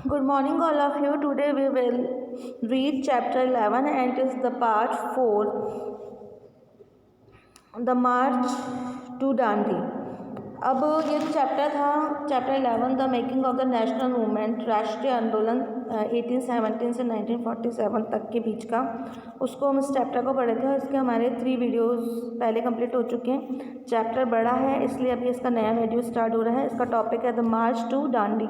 Good morning, all of you. Today we will read chapter 11 and it is the part 4, the march to Dandi. अब ये जो chapter था, chapter 11 the making of the national movement, राष्ट्रीय आंदोलन 1817 से 1947 तक के बीच का, उसको हम इस चैप्टर को पढ़े थे और इसके हमारे 3 वीडियोस पहले कंप्लीट हो चुके हैं। चैप्टर बड़ा है इसलिए अभी इसका नया वीडियो स्टार्ट हो रहा है। इसका टॉपिक है the March two Dandi.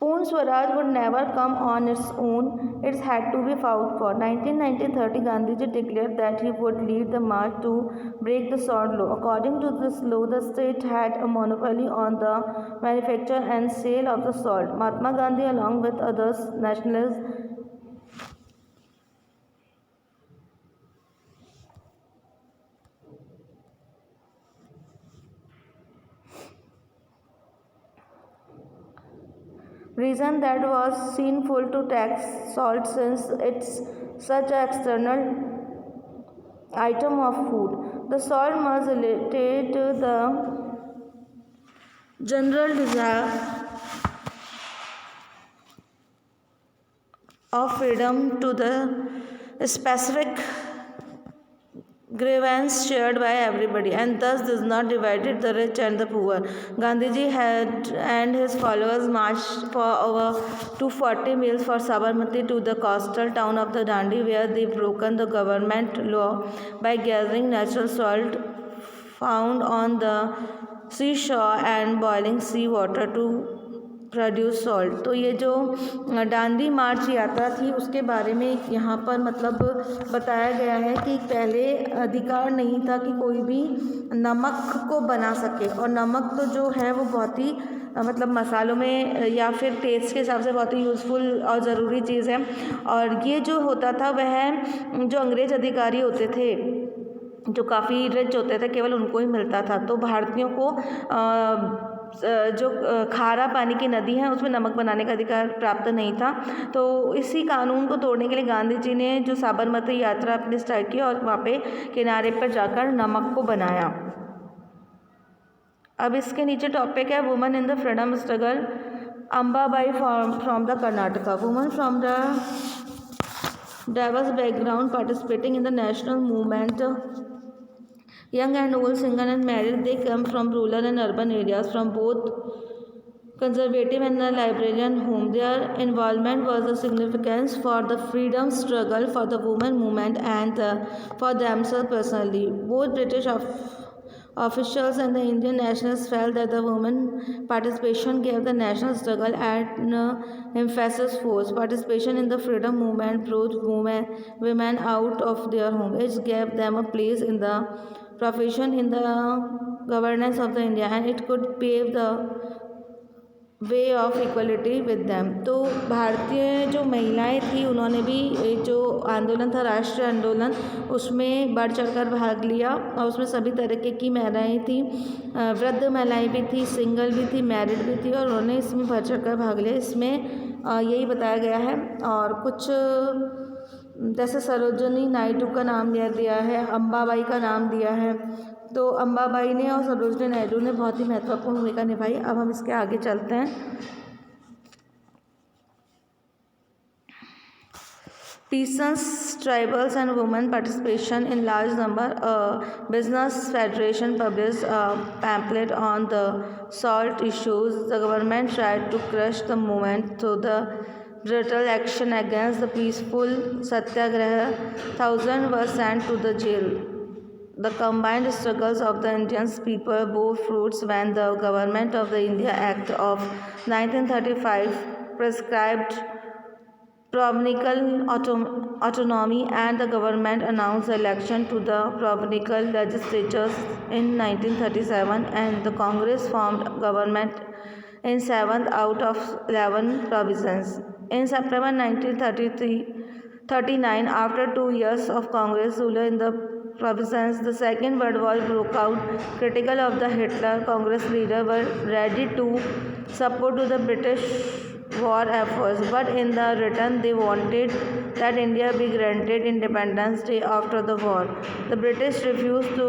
Pune Swaraj would never come on its own, it had to be fought for. 1930 Gandhiji declared that he would lead the march to break the sword law. According to this law, the state had a monopoly on the manufacture and sale of the sword. Mahatma Gandhi, along with others nationalists, reason that was sinful to tax salt since it's such an external item of food. The salt must relate to the general desire of freedom to the specific grievance shared by everybody, and thus does not divided the rich and the poor. Gandhiji had and his followers marched for over 240 miles for Sabarmati to the coastal town of the Dandi, where they broken the government law by gathering natural salt found on the seashore and boiling sea water to produce salt. तो ये जो डांडी मार्च यात्रा थी उसके बारे में यहाँ पर मतलब बताया गया है कि पहले अधिकार नहीं था कि कोई भी नमक को बना सके, और नमक तो जो है वो बहुत ही मतलब मसालों में या फिर टेस्ट के हिसाब से बहुत ही यूज़फुल और ज़रूरी चीज़ है। और ये जो होता था वह जो अंग्रेज़ अधिकारी होते थे जो काफ़ी रिच होते थे केवल उनको ही मिलता था। तो भारतीयों को जो खारा पानी की नदी है उसमें नमक बनाने का अधिकार प्राप्त नहीं था। तो इसी कानून को तोड़ने के लिए गांधी जी ने जो साबरमती यात्रा अपनी स्टार्ट की और वहाँ पे किनारे पर जाकर नमक को बनाया। अब इसके नीचे टॉपिक है women in the freedom struggle. Ambabai from the Karnataka, women from the diverse background participating in the national movement. Young and old, single and married, they come from rural and urban areas, from both conservative and the librarian home. Their involvement was a significance for the freedom struggle, for the women movement, and for themselves personally. Both British officials and the Indian nationalists felt that the women participation gave the national struggle an emphasis force. Participation in the freedom movement brought women out of their home. It gave them a place in the profession, in the governance of the India, and it could pave the way of equality with them. तो भारतीय जो महिलाएं थी उन्होंने भी जो आंदोलन था राष्ट्रीय आंदोलन उसमें बढ़ चढ़कर भाग लिया, और उसमें सभी तरीके की महिलाएं थी, वृद्ध महिलाएं भी थी, सिंगल भी थी, मैरिड भी थी, और उन्होंने इसमें बढ़ चढ़कर भाग लिया। इसमें यही बताया गया है। और कुछ जैसे सरोजनी नायडू का नाम दिया है, अंबाबाई का नाम दिया है। तो अंबाबाई ने और सरोजनी नायडू ने बहुत ही महत्वपूर्ण भूमिका निभाई। अब हम इसके आगे चलते हैं। Peasants, tribals and women participation in large number. A business federation published a pamphlet on the salt issues. The government tried to crush the movement through the brutal action against the peaceful satyagraha. Thousands were sent to the jail. The combined struggles of the Indian people bore fruits when the Government of the India Act of 1935 prescribed provincial autonomy, and the government announced the election to the provincial legislatures in 1937, and the Congress formed government in 7 out of 11 provinces. In September 1939, after 2 years of Congress rule in the provinces, the Second World War broke out. Critical of the Hitler, Congress leaders were ready to support to the British war efforts, but in the return they wanted that India be granted Independence Day after the war. The British refused to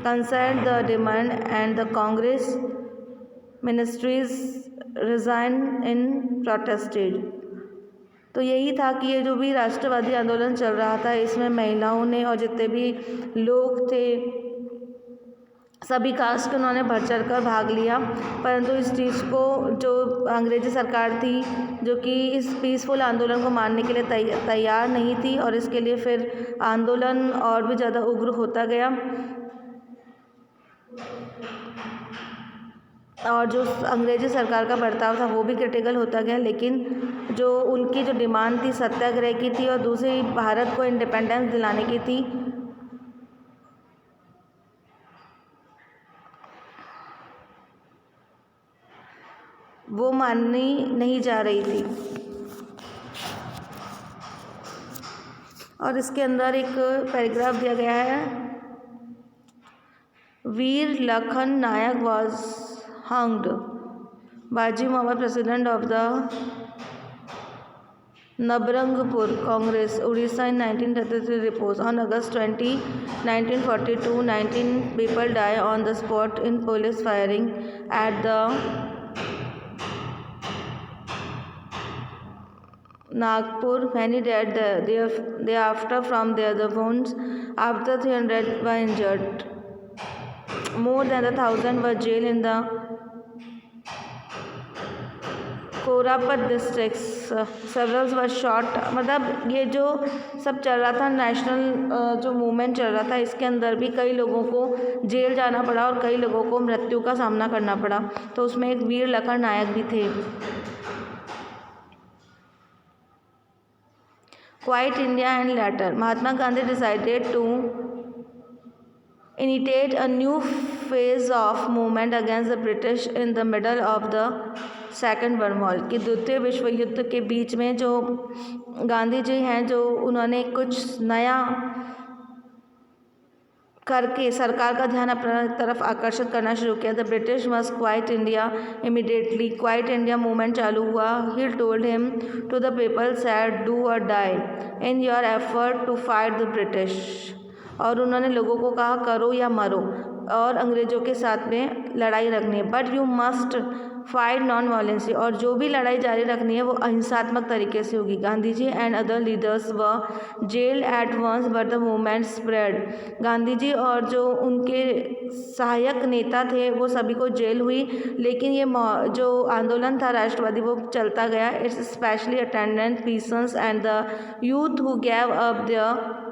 consent the demand, and the Congress ministries resign in protested. तो यही था कि ये जो भी राष्ट्रवादी आंदोलन चल रहा था इसमें महिलाओं ने और जितने भी लोग थे सभी कास्ट के उन्होंने बढ़ चढ़ कर भाग लिया, परंतु इस चीज़ को जो अंग्रेजी सरकार थी जो कि इस पीसफुल आंदोलन को मानने के लिए तैयार नहीं थी और इसके लिए फिर आंदोलन और भी ज़्यादा उग्र होता गया और जो अंग्रेजी सरकार का बर्ताव था वो भी क्रिटिकल होता गया। लेकिन जो उनकी जो डिमांड थी सत्याग्रह की थी और दूसरी भारत को इंडिपेंडेंस दिलाने की थी, वो माननी नहीं जा रही थी। और इसके अंदर एक पैराग्राफ दिया गया है, वीर लखन नायक was hanged. Baji Mohammed, president of the Nabarangpur Congress, Odisha in 1933 reports. On August 20, 1942, 19 people die on the spot in police firing at the Nagpur. Many died thereafter from their wounds. After 300 were injured. More than 1,000 were jailed in the Koraput districts, severals were shot. मतलब ये जो सब चल रहा था national जो movement चल रहा था इसके अंदर भी कई लोगों को जेल जाना पड़ा और कई लोगों को मृत्यु का सामना करना पड़ा। तो उसमें एक वीर लखन नायक भी थे। Quit India and later, Mahatma Gandhi decided to initiate a new phase of movement against the British in the middle of the Second World War। कि द्वितीय विश्व युद्ध के बीच में जो गांधी जी हैं जो उन्होंने कुछ नया करके सरकार का ध्यान अपनी तरफ आकर्षित करना शुरू किया। The British must quit India immediately. Quit India movement चालू हुआ। He told him to the people said do or die in your effort to fight the British. और उन्होंने लोगों को कहा करो या मरो और अंग्रेज़ों के साथ में लड़ाई रखनी है, but you must fight non violently. और जो भी लड़ाई जारी रखनी है वो अहिंसात्मक तरीके से होगी। Gandhi ji and other leaders were jailed at once but the movement spread. Gandhi ji और जो उनके सहायक नेता थे वो सभी को जेल हुई, लेकिन ये जो आंदोलन था राष्ट्रवादी वो चलता गया। It's specially attendant peasants and the youth who gave up their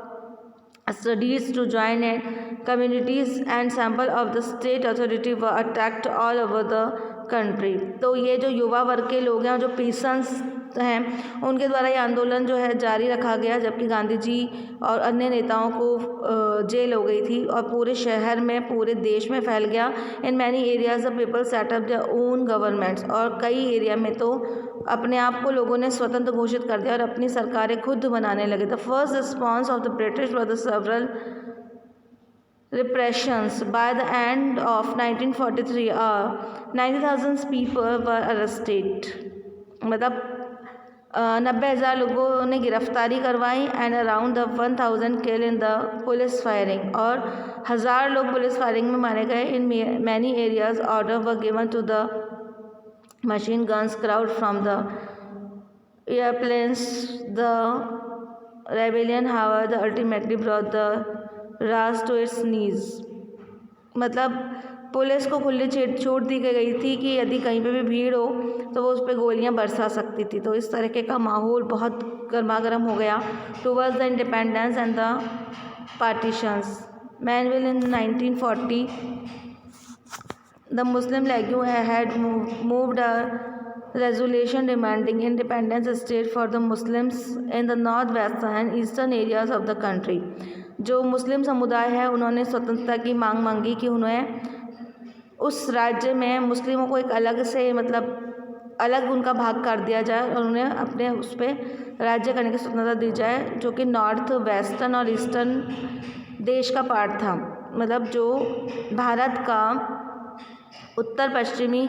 studies to join it. Communities and sample of the state authority were attacked all over the country। तो ये जो युवा वर्ग के लोग हैं और जो पीसन्स हैं उनके द्वारा ये आंदोलन जो है जारी रखा गया, जबकि गांधी जी और अन्य नेताओं को जेल हो गई थी और पूरे शहर में पूरे देश में फैल गया। इन many areas the people set up their own governments. और कई एरिया में तो अपने आप को लोगों ने स्वतंत्र घोषित कर दिया और अपनी सरकारें खुद बनाने लगे। The first response of the British were the several repressions। By the end of 1943 90,000 people were arrested। मतलब 90,000 लोगों ने गिरफ्तारी करवाई and around the 1,000 kill in the police firing. और 1,000 लोग पुलिस फायरिंग में मारे गए। In many areas order were given to the machine guns crowd from the airplanes। The rebellion however ultimately brought the Raj to its knees। मतलब police को खुली छूट दी गई थी कि यदि कहीं पे भी भीड़ हो तो वो उस पर गोलियां बरसा सकती थी। तो इस तरीके का माहौल बहुत गर्मा गर्म हो गया towards the independence and the partitions. Manville in 1940 the Muslim League had moved a resolution demanding independence state for the Muslims in the northwestern and eastern areas of the country। जो मुस्लिम समुदाय है उन्होंने स्वतंत्रता की मांग मांगी कि उन्हें उस राज्य में मुस्लिमों को एक अलग से मतलब अलग उनका भाग कर दिया जाए और उन्हें अपने उस पर राज्य करने की स्वतंत्रता दी जाए, जो कि नॉर्थ वेस्टर्न और ईस्टर्न देश का पार्ट था। मतलब जो भारत का उत्तर पश्चिमी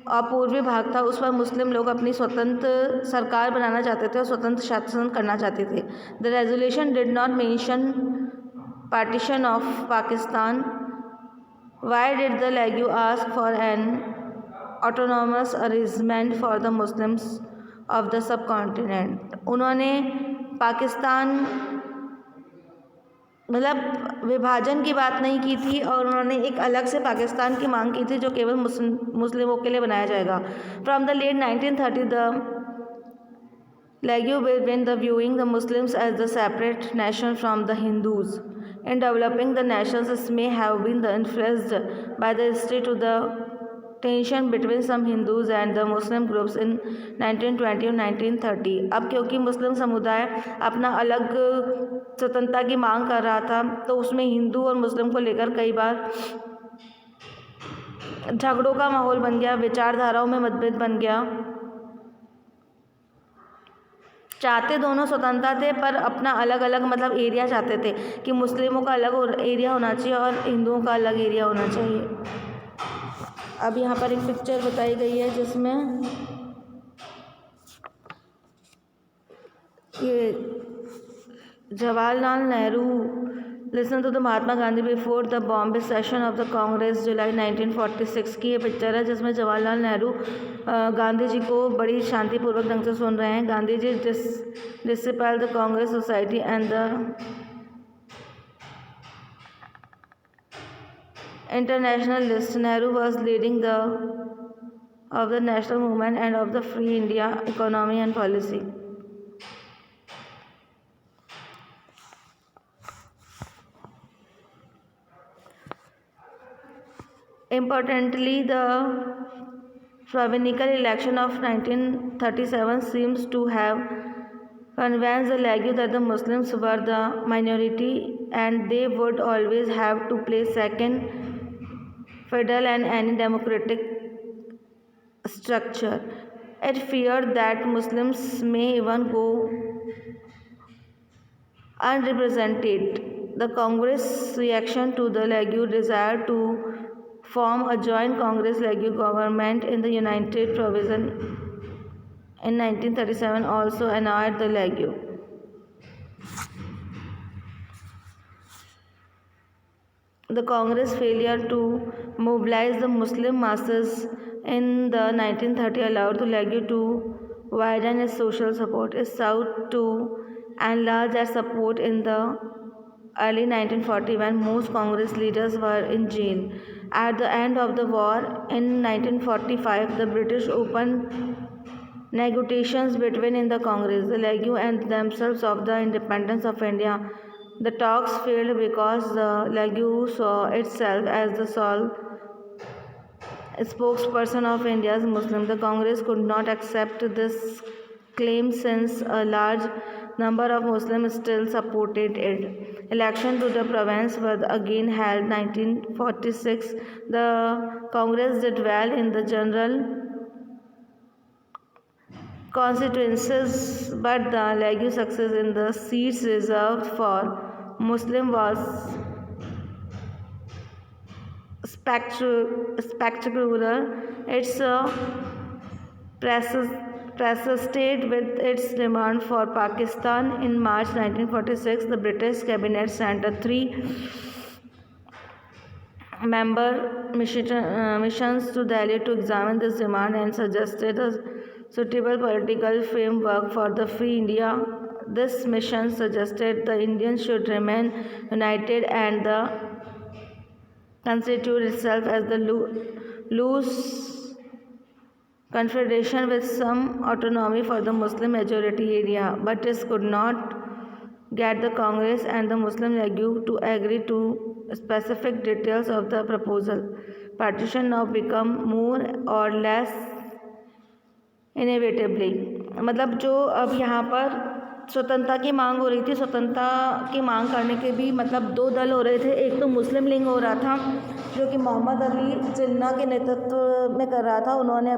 और पूर्वी भाग था उस पर मुस्लिम लोग अपनी स्वतंत्र सरकार बनाना चाहते थे और स्वतंत्र शासन करना चाहते थे। The resolution did not mention partition of Pakistan. Why did the league ask for an autonomous arrangement for the Muslims of the subcontinent. उन्होंने पाकिस्तान मतलब विभाजन की बात नहीं की थी और उन्होंने एक अलग से पाकिस्तान की मांग की थी जो केवल मुस्लिमों के लिए बनाया जाएगा। From the late 1930 the Lagu began the viewing the Muslims as the separate nation from the Hindus. In developing the nations may have been influenced by the history to the tension between some Hindus and the Muslim groups in 1920 और 1930। अब क्योंकि मुस्लिम समुदाय अपना अलग स्वतंत्रता की मांग कर रहा था तो उसमें हिंदू और मुस्लिम को लेकर कई बार झगड़ों का माहौल बन गया, विचारधाराओं में मतभेद बन गया। चाहते दोनों स्वतंत्रता थे पर अपना अलग अलग मतलब एरिया चाहते थे कि मुस्लिमों का अलग एरिया होना चाहिए और हिंदुओं का अलग एरिया होना चाहिए। अब यहाँ पर एक पिक्चर बताई गई है जिसमें ये Jawaharlal Nehru listen to the Mahatma Gandhi before the Bombay session of the Congress July 1946 की ये पिक्चर है जिसमें जवाहरलाल नेहरू गांधी जी को बड़ी शांतिपूर्वक ढंग से सुन रहे हैं। Gandhi ji disciplined the Congress society and the internationalist. Nehru was leading of the national movement and of the free India economy and policy. Importantly, the provincial election of 1937 seems to have convinced the Lagu that the Muslims were the minority and they would always have to play second fiddle and any democratic structure. It feared that Muslims may even go unrepresented. The Congress reaction to the Lagu desire to form a joint Congress-Lagu government in the United Provision in 1937 also annoyed the Lagu. The Congress failure to mobilize the Muslim masses in the 1930 allowed the Lagu to widen its social support. It sought to enlarge its support in the early 1940 when most Congress leaders were in jail. At the end of the war in 1945, the British opened negotiations between the Congress, the Lagu and themselves of the independence of India. The talks failed because the Lagu saw itself as the sole spokesperson of India's Muslims. The Congress could not accept this claim since a large number of Muslims still supported it. Election to the province was again held 1946. The Congress did well in the general constituencies, but the Lagu success in the seats reserved for Muslim was spectacular. Its persisted with its demand for Pakistan. In March 1946, the British cabinet sent a 3-member missions to Delhi to examine this demand and suggested a suitable political framework for the free India. This mission suggested the Indians should remain united and constitute itself as the loose confederation with some autonomy for the Muslim majority area, but it could not get the Congress and the Muslim Lagu to agree to specific details of the proposal. Partition now become more or less inevitably. मतलब जो अब यहाँ पर स्वतंत्रता की मांग हो रही थी, स्वतंत्रता की मांग करने के भी मतलब 2 दल हो रहे थे। एक तो मुस्लिम लीग हो रहा था जो कि मोहम्मद अली जिन्ना के नेतृत्व में कर रहा था। उन्होंने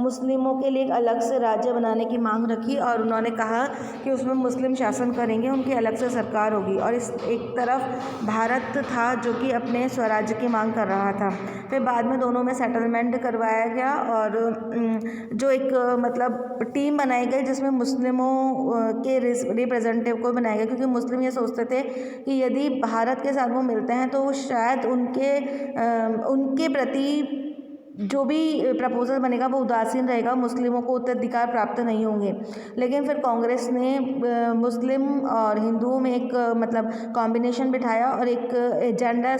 मुस्लिमों के लिए एक अलग से राज्य बनाने की मांग रखी और उन्होंने कहा कि उसमें मुस्लिम शासन करेंगे, उनकी अलग से सरकार होगी। और इस एक तरफ भारत था जो कि अपने स्वराज्य की मांग कर रहा था। फिर बाद में दोनों में सेटलमेंट करवाया गया और जो एक मतलब टीम बनाई गई जिसमें मुस्लिमों के रिप्रेजेंटेटिव को बनाया गया, क्योंकि मुस्लिम ये सोचते थे कि यदि भारत के साथ वो मिलते हैं तो शायद उनके प्रति जो भी प्रपोजल बनेगा वो उदासीन रहेगा, मुस्लिमों को उत्तराधिकार प्राप्त नहीं होंगे। लेकिन फिर कांग्रेस ने मुस्लिम और हिंदुओं में एक मतलब कॉम्बिनेशन बिठाया और एक एजेंडा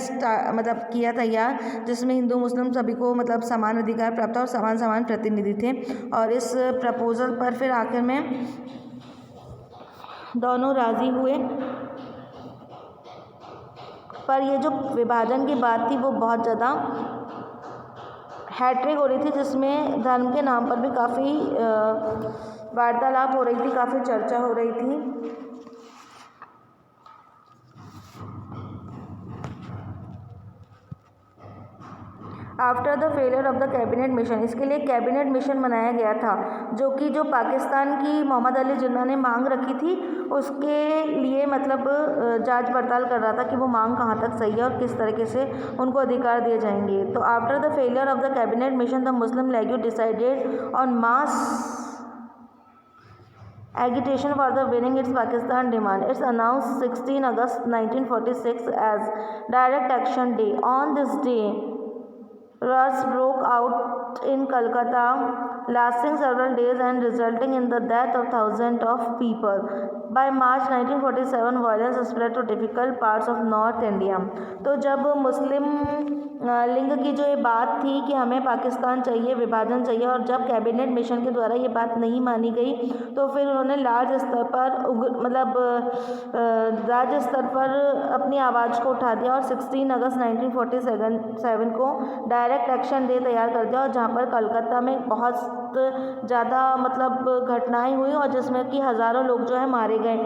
मतलब किया तैयार, जिसमें हिंदू मुस्लिम सभी को मतलब समान अधिकार प्राप्त और समान समान प्रतिनिधि थे। और इस प्रपोजल पर फिर आखिर में दोनों राज़ी हुए। पर ये जो विभाजन की बात थी वो बहुत ज़्यादा हैट्रिक हो रही थी, जिसमें धर्म के नाम पर भी काफ़ी वार्तालाप हो रही थी, काफ़ी चर्चा हो रही थी। After the failure of the cabinet mission, इसके लिए कैबिनेट मिशन बनाया गया था, जो पाकिस्तान की मोहम्मद अली जिन्ना ने मांग रखी थी, उसके लिए मतलब जांच पड़ताल कर रहा था कि वो मांग कहाँ तक सही है और किस तरीके से उनको अधिकार दिए जाएंगे। तो after the failure of the cabinet mission the Muslim league decided on mass agitation for the winning its Pakistan demand. It's announced 16 August 1946 as Direct Action Day. On this day, riots broke out in Calcutta, lasting several days and resulting in the death of thousands of people. By March 1947, violence spread to difficult parts of North India. तो जब मुस्लिम लिंग की जो ये बात थी कि हमें पाकिस्तान चाहिए, विभाजन चाहिए, और जब कैबिनेट मिशन के द्वारा ये बात नहीं मानी गई, तो फिर उन्होंने लार्ज स्तर पर मतलब राज्य स्तर पर अपनी आवाज़ को उठा दिया और 16 अगस्त 1947 को डायरेक्ट एक्शन डे तैयार कर दिया, और जहाँ पर कलकत्ता में बहुत ज़्यादा मतलब घटनाएं हुई और जिसमें कि हज़ारों लोग जो है मारे गए।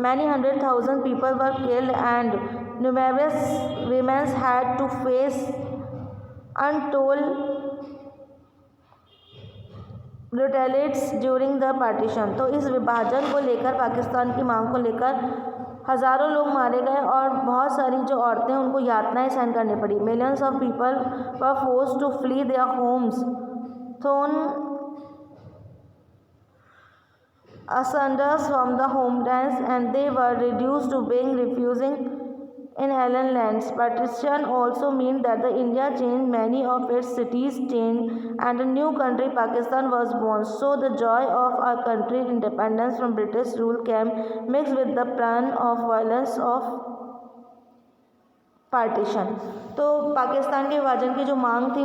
Many 100,000 people were killed and numerous women had to face untold brutalities during the partition. तो इस विभाजन को लेकर, पाकिस्तान की मांग को लेकर हज़ारों लोग मारे गए और बहुत सारी जो औरतें उनको यातनाएं सहन करनी पड़ी। Millions of people were forced to flee their homes, thrown asunder from the homelands, and they were reduced to being refusing in alien lands. Partition also meant that the India changed, many of its cities changed, and a new country, Pakistan, was born. So the joy of our country independence from British rule came mixed with the plan of violence of partition. तो पाकिस्तान के विभाजन की जो मांग थी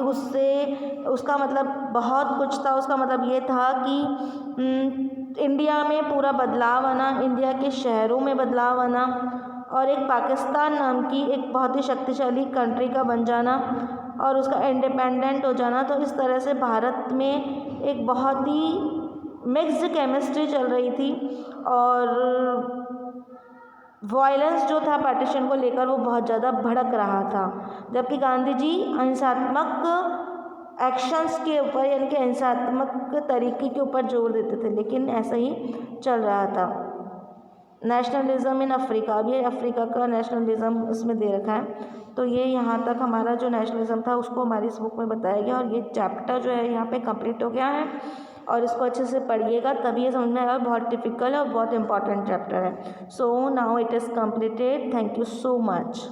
उसका मतलब बहुत कुछ था। उसका मतलब ये था कि इंडिया में पूरा बदलाव आना, इंडिया के शहरों में बदलाव आना और एक पाकिस्तान नाम की एक बहुत ही शक्तिशाली कंट्री का बन जाना और उसका इंडिपेंडेंट हो जाना। तो इस तरह से भारत में एक बहुत ही मिक्स्ड केमिस्ट्री चल रही थी और वायलेंस जो था पार्टीशन को लेकर वो बहुत ज़्यादा भड़क रहा था, जबकि गांधी जी अहिंसात्मक एक्शंस के ऊपर यानी कि अहिंसात्मक तरीके के ऊपर जोर देते थे, लेकिन ऐसा ही चल रहा था। नेशनलिज्म इन अफ्रीका, अब ये अफ्रीका का नेशनलिज्म इसमें दे रखा है। तो ये यहाँ तक हमारा जो नेशनलिज्म था उसको हमारी इस बुक में बताया गया और ये चैप्टर जो है यहाँ पे कंप्लीट हो गया है और इसको अच्छे से पढ़िएगा तभी ये समझ में आएगा। बहुत टिपिकल और बहुत इंपॉर्टेंट चैप्टर है। So now it is completed. Thank you so much.